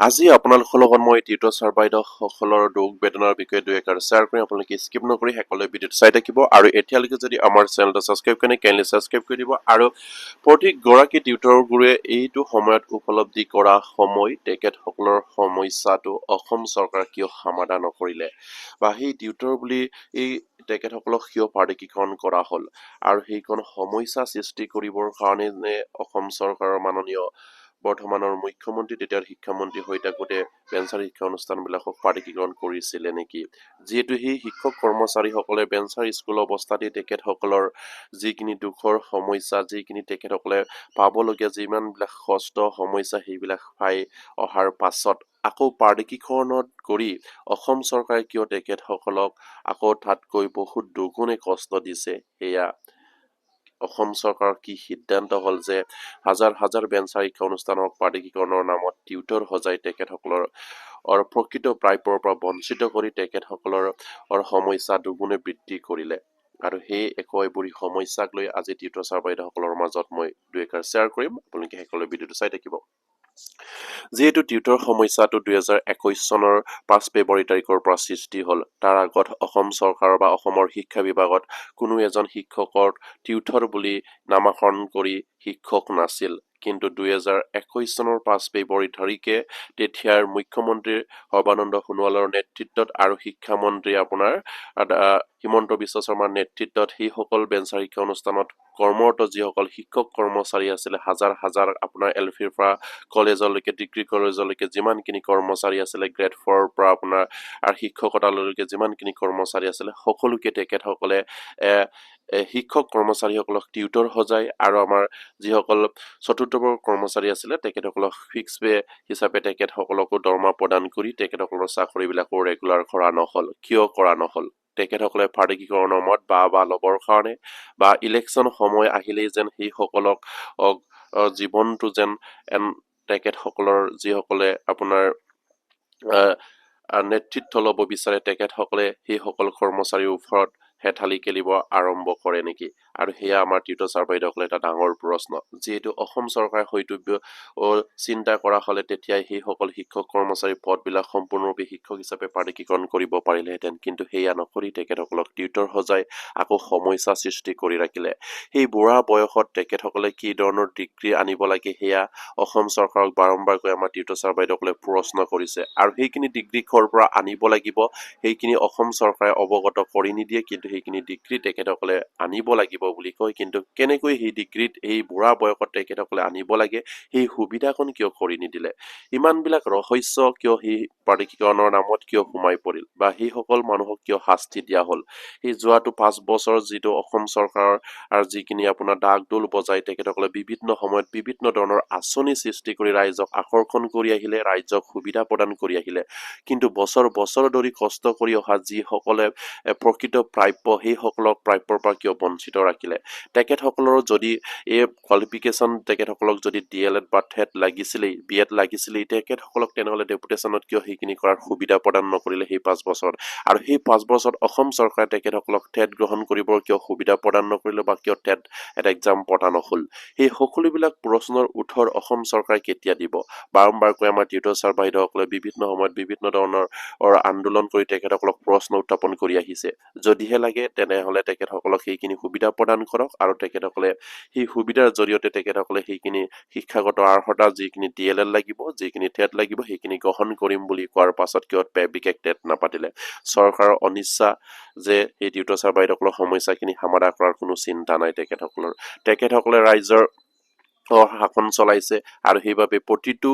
আজি আপোনালোকৰ লগত মই টিউটৰ ছাৰ বাইদেউসকলৰ দুখ বেদনাৰ বিষয়ে দুই এষাৰ শ্বেয়াৰ কৰিম। আপোনালোকে স্কিপ নকৰি সকলোৱে ভিডিঅ'টো চাই থাকিব আৰু এতিয়ালৈকে যদি আমাৰ চেনেলটো ছাবস্ক্ৰাইব কৰে কাইণ্ডলি ছাবস্ক্ৰাইব কৰি দিব আৰু প্ৰতিগৰাকী টিউটৰ গুৰুৱে এইটো সময়ত উপলব্ধি কৰা সময় তেখেতসকলৰ সমস্যাটো অসম চৰকাৰে কিয় সমাধান নকৰিলে বা সেই টিউটৰ বুলি এই তেখেতসকলক কিয় প্ৰাধিকৰণ কৰা হ'ল আৰু সেইখন সমস্যা সৃষ্টি কৰিবৰ কাৰণে অসম চৰকাৰৰ মাননীয় বৰ্তমানৰ মুখ্যমন্ত্ৰী তেতিয়াৰ শিক্ষামন্ত্ৰী হৈ থাকোঁতে বেঞ্চাৰ শিক্ষা অনুষ্ঠানবিলাকক প্ৰাধিকৰণ কৰিছিলে নেকি? যিহেতু সেই শিক্ষক কৰ্মচাৰীসকলে বেঞ্চাৰ স্কুল অৱস্থাতেই তেখেতসকলৰ যিখিনি দুখৰ সমস্যা, যিখিনি তেখেতসকলে পাবলগীয়া যিমানবিলাক কষ্ট সমস্যা সেইবিলাক পাই অহাৰ পাছত আকৌ প্ৰাধিকৰণত কৰি অসম চৰকাৰে কিয় তেখেতসকলক আকৌ তাতকৈ বহুত দুগুণে কষ্ট দিছে সেয়া অসম চৰকাৰৰ কি সিদ্ধান্ত হ'ল যে হাজাৰ হাজাৰ বেঞ্চাৰ শিক্ষা অনুষ্ঠানক প্ৰাধিকৰণৰ নামত টিউটৰ সজাই তেখেতসকলৰ প্ৰকৃত প্ৰাপ্যৰ পৰা বঞ্চিত কৰি তেখেতসকলৰ সমস্যা দুগুণে বৃদ্ধি কৰিলে। আৰু সেই একেবাৰে সমস্যাক লৈ আজি টিউটৰ ছাৰ বাইদেউসকলৰ মাজত মই দুই এষাৰ শ্বেয়াৰ কৰিম। আপোনালোকে সকলোৱে ভিডিঅ'টো চাই থাকিব। যিহেতু টিউটৰ সমস্যাটো 2021 চনৰ 5 ফেব্ৰুৱাৰী তাৰিখৰ পৰা সৃষ্টি হ'ল। তাৰ আগত অসম চৰকাৰৰ বা অসমৰ শিক্ষা বিভাগত কোনো এজন শিক্ষকৰ টিউটৰ বুলি নামাকৰণ কৰি শিক্ষক নাছিল। কিন্তু 2021 চনৰ 5 ফেব্ৰুৱাৰী তাৰিখে তেতিয়াৰ মুখ্যমন্ত্ৰী সৰ্বানন্দ সোণোৱালৰ নেতৃত্বত আৰু শিক্ষামন্ত্ৰী আপোনাৰ হিমন্ত বিশ্ব শৰ্মাৰ নেতৃত্বত সেইসকল বেঞ্চাৰ শিক্ষা অনুষ্ঠানত কৰ্মৰত যিসকল শিক্ষক কৰ্মচাৰী আছিলে হাজাৰ হাজাৰ আপোনাৰ এলফিৰ পৰা কলেজলৈকে ডিগ্ৰী কলেজলৈকে যিমানখিনি কৰ্মচাৰী আছিলে গ্ৰেড 4 পৰা আপোনাৰ আৰু শিক্ষকতালৈকে যিমানখিনি কৰ্মচাৰী আছিলে সকলোকে তেখেতসকলে শিক্ষক কৰ্মচাৰীসকলক টিউটৰ সজাই আৰু আমাৰ যিসকল চতুৰ্থ বৰ্গৰ কৰ্মচাৰী আছিলে তেখেতসকলক ফিক্স পে হিচাপে তেখেতসকলকো দৰমহা প্ৰদান কৰি তেখেতসকলৰ চাকৰিবিলাকো ৰেগুলাৰ কৰা নহ'ল। কিয় কৰা নহ'ল? তেখেতসকলে প্ৰাধিকৰণৰ মত বা ল'বৰ কাৰণে বা ইলেকশ্যন সময় আহিলেই যেন সেইসকলক জীৱনটো যেন তেখেতসকলৰ যিসকলে আপোনাৰ নেতৃত্ব ল'ব বিচাৰে তেখেতসকলে সেইসকল কৰ্মচাৰীৰ ওপৰত হেঠালি খেলিব আৰম্ভ কৰে নেকি? আৰু সেয়া আমাৰ টিউটৰ ছাৰ বাইদেউসকলে এটা ডাঙৰ প্ৰশ্ন। যিহেতু অসম চৰকাৰে হয়তো চিন্তা কৰা হ'লে তেতিয়াই সেইসকল শিক্ষক কৰ্মচাৰীৰ পদবিলাক সম্পূৰ্ণৰূপে শিক্ষক হিচাপে প্ৰাধিকৰণ কৰিব পাৰিলেহেঁতেন। কিন্তু সেয়া নকৰি তেখেতসকলক টিউটৰ সজাই আকৌ সমস্যা সৃষ্টি কৰি ৰাখিলে। সেই বুঢ়া বয়সত তেখেতসকলে কি ধৰণৰ ডিগ্ৰী আনিব লাগে সেয়া অসম চৰকাৰক বাৰম্বাৰকৈ আমাৰ টিউটৰ ছাৰ বাইদেউসকলে প্ৰশ্ন কৰিছে। আৰু সেইখিনি ডিগ্ৰী ক'ৰ পৰা আনিব লাগিব সেইখিনি অসম চৰকাৰে অৱগত কৰি নিদিয়ে। কিন্তু সেইখিনি ডিগ্ৰী তেখেতসকলে আনিব লাগিব বুলি কয়। কিন্তু কেনেকৈ সেই ডিগ্ৰীত এই বুঢ়া বয়সত তেখেতসকলে আনিব লাগে সেই সুবিধাকণ কিয় কৰি নিদিলে? ইমানবিলাক ৰহস্য কিয় সেই প্ৰাধিকৰণৰ নামত কিয় সোমাই পৰিল বা সেইসকল মানুহক কিয় শাস্তি দিয়া হ'ল? সেই যোৱাটো 5 বছৰ যিটো অসম চৰকাৰৰ আৰু যিখিনি আপোনাৰ ডাক দোল বজাই তেখেতসকলে বিভিন্ন সময়ত বিভিন্ন ধৰণৰ আঁচনি সৃষ্টি কৰি ৰাইজক আকৰ্ষণ কৰি আহিলে, ৰাইজক সুবিধা প্ৰদান কৰি আহিলে। কিন্তু বছৰ বছৰ ধৰি কষ্ট কৰি অহা যিসকলে প্ৰকৃত প্ৰাপ্য সেইসকলক প্ৰাপ্যৰ পৰা কিয় বঞ্চিত ৰাখিলে? তেখেতসকলৰ যদি এই কোৱালিফিকেশ্যন তেখেতসকলক যদি DLED বা TET লাগিছিলেই BEd লাগিছিলেই তেখেতসকলক তেনেহ'লে ডেপুটেশ্যনত কিয় সেইখিনি কৰাৰ সুবিধা প্ৰদান নকৰিলে সেই 5 বছৰত? আৰু সেই 5 বছৰত অসম চৰকাৰে তেখেতসকলক TET গ্ৰহণ কৰিবৰ কিয় সুবিধা প্ৰদান নকৰিলে বা কিয় TET এটা এক্সাম পতা নহ'ল? সেই সকলোবিলাক প্ৰশ্নৰ উত্তৰ অসম চৰকাৰে কেতিয়া দিব? বাৰম্বাৰকৈ আমাৰ টিউটৰ ছাৰ বাইদেউসকলে বিভিন্ন সময়ত বিভিন্ন ধৰণৰ আন্দোলন কৰি তেখেতসকলক প্ৰশ্ন উত্থাপন কৰি আহিছে। যদিহে লাগে তেনেহ'লে তেখেতসকলক সেইখিনি সুবিধা প্ৰদান কৰক আৰু তেখেতসকলে সেই সুবিধাৰ জৰিয়তে তেখেতসকলে সেইখিনি শিক্ষাগত অৰ্হতা যিখিনি DLED লাগিব যিখিনি TET লাগিব সেইখিনি গ্ৰহণ কৰিম বুলি কোৱাৰ পাছত কিয় বিশেষ TET নাপাতিলে? চৰকাৰৰ অনিচ্ছা যে এই টিউটৰ ছাৰ বাইদেউসকলৰ সমস্যাখিনি সমাধান কৰাৰ কোনো চিন্তা নাই তেখেতসকলে ৰাইজৰ শাসন চলাইছে আৰু সেইবাবে প্ৰতিটো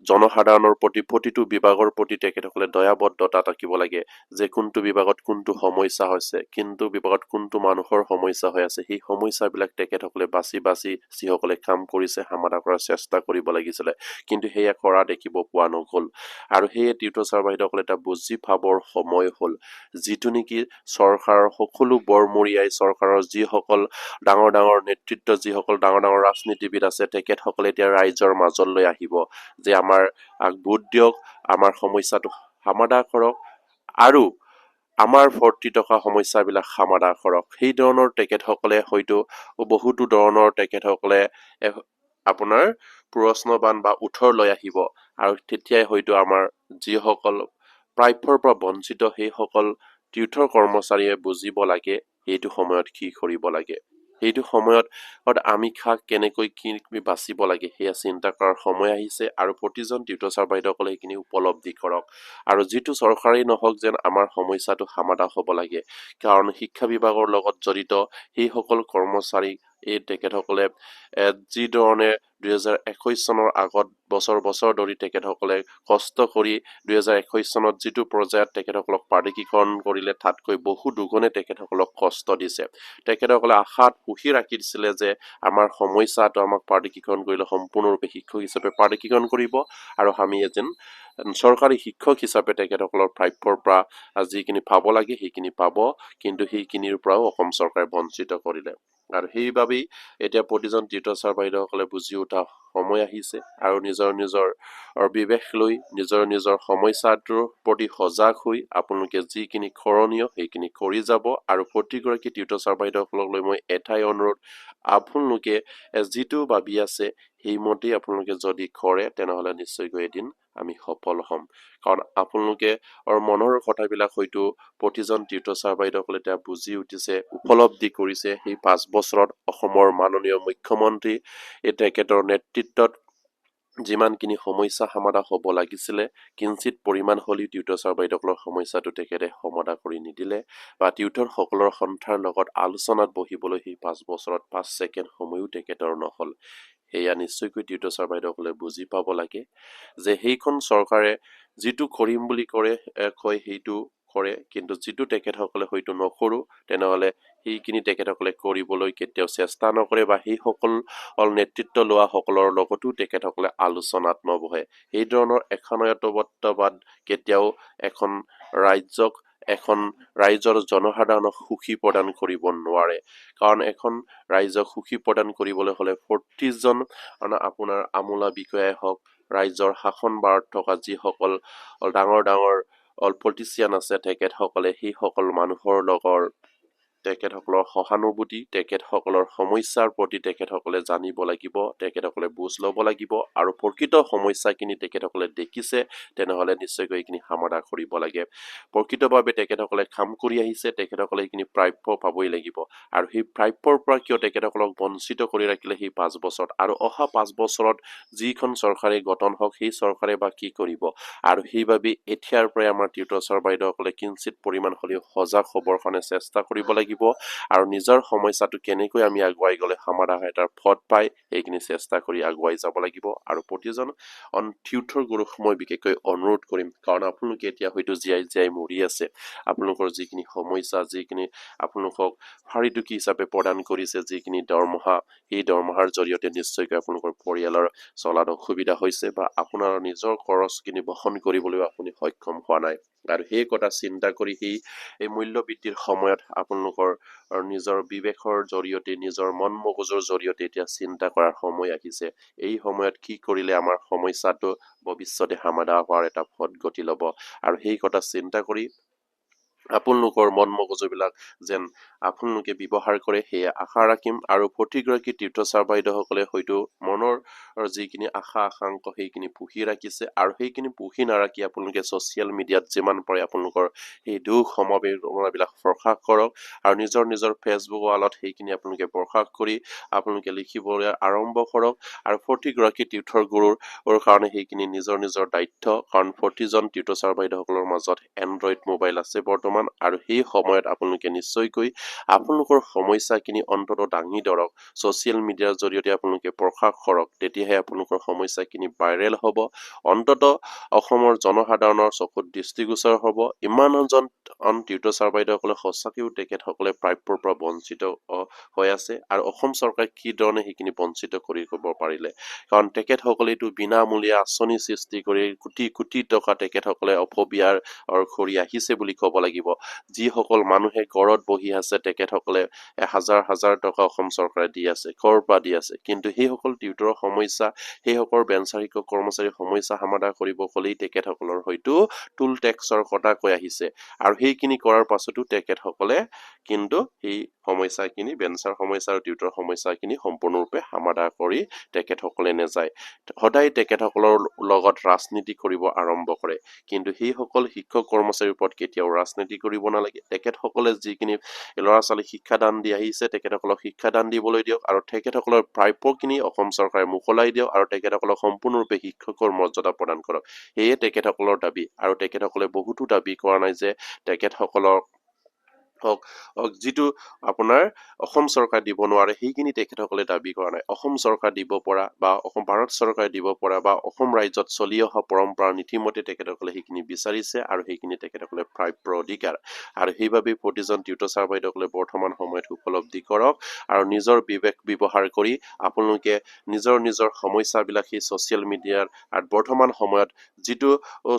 জনসাধাৰণৰ প্ৰতি প্ৰতিটো বিভাগৰ প্ৰতি তেখেতসকলে দয়াবদ্ধতা থাকিব লাগে যে কোনটো বিভাগত কোনটো সমস্যা হৈছে, কোনটো বিভাগত কোনটো মানুহৰ সমস্যা হৈ আছে সেই সমস্যাবিলাক তেখেতসকলে বাছি বাছি যিসকলে কাম কৰিছে সমাধান কৰাৰ চেষ্টা কৰিব লাগিছিলে। কিন্তু সেয়া কৰা দেখিব পোৱা নগ'ল। আৰু সেয়ে টিউটৰ ছাৰ বাইদেউসকলে এটা বুজি পাবৰ সময় হ'ল যিটো নেকি চৰকাৰৰ সকলো বৰমূৰীয়াই চৰকাৰৰ যিসকল ডাঙৰ ডাঙৰ নেতৃত্ব যিসকল ডাঙৰ ডাঙৰ ৰাজনীতিবিদ আছে তেখেতসকলে এতিয়া ৰাইজৰ মাজলৈ আহিব যে আমাৰ ভোট দিয়ক, আমাৰ সমস্যাটো সমাধান কৰক আৰু আমাৰ ভৰ্তি থকা সমস্যাবিলাক সমাধান কৰক। সেই ধৰণৰ তেখেতসকলে হয়তো বহুতো ধৰণৰ তেখেতসকলে আপোনাৰ প্ৰশ্নবান বা উত্তৰ লৈ আহিব আৰু তেতিয়াই হয়তো আমাৰ যিসকল প্ৰাপ্যৰ পৰা বঞ্চিত সেইসকল তীৰ্থৰ কৰ্মচাৰীয়ে বুজিব লাগে এইটো সময়ত কি কৰিব লাগে। সেইটো সময়ত আমি কেনেকৈ কি বাচিব লাগে সেয়া চিন্তা কৰাৰ সময় আহিছে আৰু প্ৰতিজন তীৰ্থচাৰ বাইদেউসকলে সেইখিনি উপলব্ধি কৰক। আৰু যিটো চৰকাৰেই নহওক যেন আমাৰ সমস্যাটো সমাধান হ'ব লাগে, কাৰণ শিক্ষা বিভাগৰ লগত জড়িত সেইসকল কৰ্মচাৰী তেখেতসকলে যি ধৰণে 2021 চনৰ আগত বছৰ ধৰি তেখেতসকলে কষ্ট কৰি 2021 চনত যিটো পৰ্যায়ত তেখেতসকলক প্ৰাধিকৰণ কৰিলে তাতকৈ বহু দুগুণে তেখেতসকলক কষ্ট দিছে। তেখেতসকলে আশাত পুহি ৰাখিছিলে যে আমাৰ সমস্যাটো আমাক প্ৰাধিকৰণ কৰিলে সম্পূৰ্ণৰূপে শিক্ষক হিচাপে প্ৰাধিকৰণ কৰিব আৰু আমি এজন চৰকাৰী শিক্ষক হিচাপে তেখেতসকলৰ প্ৰাপ্যৰ পৰা যিখিনি পাব লাগে সেইখিনি পাব, কিন্তু সেইখিনিৰ পৰাও অসম চৰকাৰে বঞ্চিত কৰিলে। আৰু সেইবাবেই এতিয়া প্ৰতিজন তীৰ্থচাৰ বাইদেউসকলে বুজি উঠা সময় আহিছে আৰু নিজৰ বিবেক লৈ নিজৰ সমস্যাটোৰ প্ৰতি সজাগ হৈ আপোনালোকে যিখিনি কৰণীয় সেইখিনি কৰি যাব। আৰু প্ৰতিগৰাকী তীৰ্থচাৰ বাইদেউসকলক লৈ মই এটাই অনুৰোধ, আপোনালোকে যিটো ভাবি আছে সেইমতেই আপোনালোকে যদি কৰে তেনেহলে নিশ্চয়কৈ এদিন আমি সফল হ'ম। কাৰণ আপোনালোকে মনৰ কথাবিলাক হয়তো প্ৰতিজন তীৰ্থচাৰ বাইদেউসকলে এতিয়া বুজি উঠিছে, উপলব্ধি কৰিছে। সেই 5 বছৰত অসমৰ মাননীয় মুখ্যমন্ত্ৰী তেখেতৰ নেতৃত্বত যিমানখিনি সমস্যা সমাধান হ'ব লাগিছিলে কিঞ্চিত পৰিমাণ হ'লেও তীৰ্থচাৰ বাইদেউসকলৰ সমস্যাটো তেখেতে সমাধান কৰি নিদিলে, বা তীৰ্থৰসকলৰ সন্থাৰ লগত আলোচনাত বহিবলৈ সেই 5 বছৰত 5 ছেকেণ্ড সময়ো তেখেতৰ নহ'ল। সেয়া নিশ্চয়কৈ তীৰ্থচাৰ বাইদেউসকলে বুজি পাব লাগে যে সেইখন চৰকাৰে যিটো কৰিম বুলি কয় সেইটো কৰে, কিন্তু যিটো তেখেতসকলে হয়তো নকৰো তেনেহলে সেইখিনি তেখেতসকলে কৰিবলৈ কেতিয়াও চেষ্টা নকৰে, বা সেইসকল নেতৃত্ব লোৱা সকলৰ লগতো তেখেতসকলে আলোচনাত নবহে। এই ধৰণৰ এখনায়ত্ববাদ কেতিয়াও এখন ৰাজ্যৰ জনসাধাৰণক সুখী প্ৰদান কৰিব নোৱাৰে। কাৰণ এখন ৰাজ্যক সুখী প্ৰদান কৰিবলৈ হলে প্ৰতিজন আপোনাৰ আমোলা বিষয়াই হওক, ৰাজ্যৰ শাসনভাৰত থকা যিসকল ডাঙৰ পলিটিচিয়ান আছে তেখেতসকলে সেইসকল মানুহৰ তেখেতসকলৰ সহানুভূতি, তেখেতসকলৰ সমস্যাৰ প্ৰতি তেখেতসকলে জানিব লাগিব, তেখেতসকলে বুজ ল'ব লাগিব, আৰু প্ৰকৃত সমস্যাখিনি তেখেতসকলে দেখিছে তেনেহলে নিশ্চয়কৈ এইখিনি সমাধান কৰিব লাগে। প্ৰকৃতভাৱে তেখেতসকলে কাম কৰি আহিছে, তেখেতসকলে এইখিনি প্ৰাপ্য পাবই লাগিব। আৰু সেই প্ৰাপ্যৰ পৰা কিয় তেখেতসকলক বঞ্চিত কৰি ৰাখিলে সেই 5 বছৰত, আৰু অহা 5 বছৰত যিখন চৰকাৰে গঠন হওক সেই চৰকাৰে বা কি কৰিব। আৰু সেইবাবে এতিয়াৰ পৰাই আমাৰ তীৰ্থচাৰ বাইদেউসকলে কিঞ্চিত পৰিমাণ হ'লেও সজাগ হ'বৰ কাৰণে চেষ্টা কৰিব লাগিব, আৰু নিজৰ সমস্যাটো কেনেকৈ আমি আগুৱাই গ'লে সমাধান হয় তাৰ পথ পাই সেইখিনি চেষ্টা কৰি আগুৱাই যাব লাগিব। আৰু প্ৰতিজন তীৰ্থৰ গুৰুক মই বিশেষকৈ অনুৰোধ কৰিম, কাৰণ আপোনালোকে এতিয়া হয়তো জীয়াই মৰি আছে, আপোনালোকৰ যিখিনি সমস্যা, যিখিনি আপোনালোকক পাৰিতোষিক হিচাপে প্ৰদান কৰিছে যিখিনি দৰমহা, সেই দৰমহাৰ জৰিয়তে নিশ্চয়কৈ আপোনালোকৰ পৰিয়ালৰ চলাত অসুবিধা হৈছে, বা আপোনাৰ নিজৰ খৰচখিনি বহন কৰিবলৈও আপুনি সক্ষম হোৱা নাই। আৰু সেই কথা চিন্তা কৰি এই মূল্য বৃদ্ধিৰ সময়ত আপোনালোকৰ নিজৰ বিবেকৰ জৰিয়তে, নিজৰ মন মগজুৰ জৰিয়তে এতিয়া চিন্তা কৰাৰ সময় আহিছে। এই সময়ত কি কৰিলে আমাৰ সমস্যাটো ভৱিষ্যতে সমাধান হোৱাৰ এটা পথ গতি ল'ব, আৰু সেই কথা চিন্তা কৰি আপোনালোকৰ মন মগজুবিলাক যেন আপোনালোকে ব্যৱহাৰ কৰে সেয়া আশা ৰাখিম। আৰু প্ৰতিগৰাকী তীৰ্থচাৰ বাইদেউসকলে হয়তো মনৰ যিখিনি আকাংক্ষা সেইখিনি পুহি ৰাখিছে, আৰু সেইখিনি পুহি নাৰাখি আপোনালোকে ছচিয়েল মিডিয়াত যিমান পাৰে আপোনালোকৰ সেই দুখ সমবেদনাবিলাক প্ৰকাশ কৰক, আৰু নিজৰ ফেচবুক ৱালত সেইখিনি আপোনালোকে প্ৰকাশ কৰি আপোনালোকে লিখিবলৈ আৰম্ভ কৰক। আৰু প্ৰতিগৰাকী তীৰ্থৰ গুৰুৰ কাৰণে সেইখিনি নিজৰ দায়িত্ব, কাৰণ প্ৰতিজন তীৰ্থচাৰ বাইদেউসকলৰ মাজত এণ্ড্ৰইড মোবাইল আছে বৰ্তমান, আৰু সেই সময়ত আপোনালোকে নিশ্চয়কৈ আপোনালোকৰ সমস্যাখিনি অন্তত দাঙি ধৰক, ছচিয়েল মিডিয়াৰ জৰিয়তে আপোনালোকে প্ৰকাশ কৰক, তেতিয়াহে আপোনালোকৰ সমস্যাখিনি ভাইৰেল হ'ব, অন্তত অসমৰ জনসাধাৰণৰ চকুত দৃষ্টিগোচৰ হ'ব। ইমানজন তীৰ্থচাৰ বাইদেউসকলে সঁচাকৈও তেখেতসকলে প্ৰাপ্যৰ পৰা বঞ্চিত হৈ আছে, আৰু অসম চৰকাৰে কি ধৰণে সেইখিনি বঞ্চিত কৰিব পাৰিলে, কাৰণ তেখেতসকলেতো বিনামূলীয়া আঁচনি সৃষ্টি কৰি কোটি টকা তেখেতসকলে অপব্যয় কৰি আহিছে বুলি ক'ব লাগিব। যিসকল মানুহে ঘৰত বহি আছে তেখেতসকলে হাজাৰ টকা অসম চৰকাৰে দি আছে, ক'ৰ পৰা দি আছে। কিন্তু সেইসকল টিউটৰৰ সমস্যা, সেইসকল বেঞ্চাৰ শিক্ষক কৰ্মচাৰীৰ সমস্যা সমাধান কৰিব হ'লেই তেখেতসকলৰ হয়তো টুল টেক্সৰ কথা কৈ আহিছে। আৰু সেইখিনি কৰাৰ পাছতো তেখেতসকলে কিন্তু সেই সমস্যাখিনি, বেঞ্চাৰ সমস্যা আৰু টিউটৰ সমস্যাখিনি সম্পূৰ্ণৰূপে সমাধান কৰি তেখেতসকলে নেযায়। সদায় তেখেতসকলৰ লগত ৰাজনীতি কৰিব আৰম্ভ কৰে। কিন্তু সেইসকল শিক্ষক কৰ্মচাৰীৰ ওপৰত কেতিয়াও ৰাজনীতি কৰিব নালাগে। তেখেতসকলে যিখিনি ল'ৰা ছোৱালীক শিক্ষাদান দি আহিছে, তেখেতসকলক শিক্ষাদান দিবলৈ দিয়ক আৰু তেখেতসকলৰ প্ৰাপ্যখিনি অসম চৰকাৰে মোকলাই দিয়ক আৰু তেখেতসকলক সম্পূৰ্ণৰূপে শিক্ষকৰ মৰ্যাদা প্ৰদান কৰক। সেয়ে তেখেতসকলৰ দাবী। আৰু তেখেতসকলে বহুতো দাবী কৰা নাই যে তেখেতসকলক যিটো আপোনাৰ অসম চৰকাৰ দিব নোৱাৰে সেইখিনি তেখেতসকলে দাবী কৰা নাই। অসম চৰকাৰ দিব পৰা বা অসম ভাৰত চৰকাৰে দিব পৰা বা অসম ৰাজ্যত চলি অহা পৰম্পৰা নীতিমতে তেখেতসকলে সেইখিনি বিচাৰিছে আৰু সেইখিনি তেখেতসকলে প্ৰাপ্য অধিকাৰ। আৰু সেইবাবে প্ৰতিজন টিউটৰ ছাৰ বাইদেউসকলে বৰ্তমান সময়ত উপলব্ধি কৰক আৰু নিজৰ বিবেক ব্যৱহাৰ কৰি আপোনালোকে নিজৰ সমস্যাবিলাক সেই ছ'চিয়েল মিডিয়াৰ আৰু বৰ্তমান সময়ত যিটো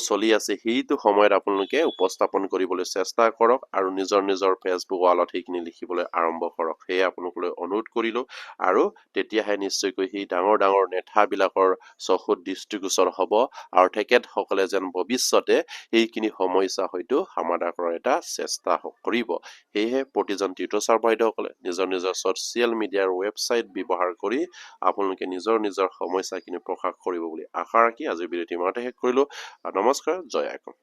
চলি আছে সেইটো সময়ত আপোনালোকে উপস্থাপন কৰিবলৈ চেষ্টা কৰক আৰু নিজৰ ফেচবুক ৱালত সেইখিনি লিখিবলৈ আৰম্ভ কৰক। সেয়ে আপোনালোকলৈ অনুৰোধ কৰিলোঁ। আৰু তেতিয়াহে নিশ্চয়কৈ সেই ডাঙৰ নেতাবিলাকৰ চকুত দৃষ্টিগোচৰ হ'ব আৰু তেখেতসকলে যেন ভৱিষ্যতে সেইখিনি সমস্যা হয়তো সমাধান কৰাৰ এটা চেষ্টা কৰিব। সেয়েহে প্ৰতিজন টিউটৰ ছাৰ বাইদেউসকলে নিজৰ ছ'চিয়েল মিডিয়াৰ ৱেবছাইট ব্যৱহাৰ কৰি আপোনালোকে নিজৰ সমস্যাখিনি প্ৰকাশ কৰিব বুলি আশা ৰাখি আজিৰ ভিডিঅ'টি ইমানতে শেষ কৰিলোঁ। নমস্কাৰ, জয় আইকম।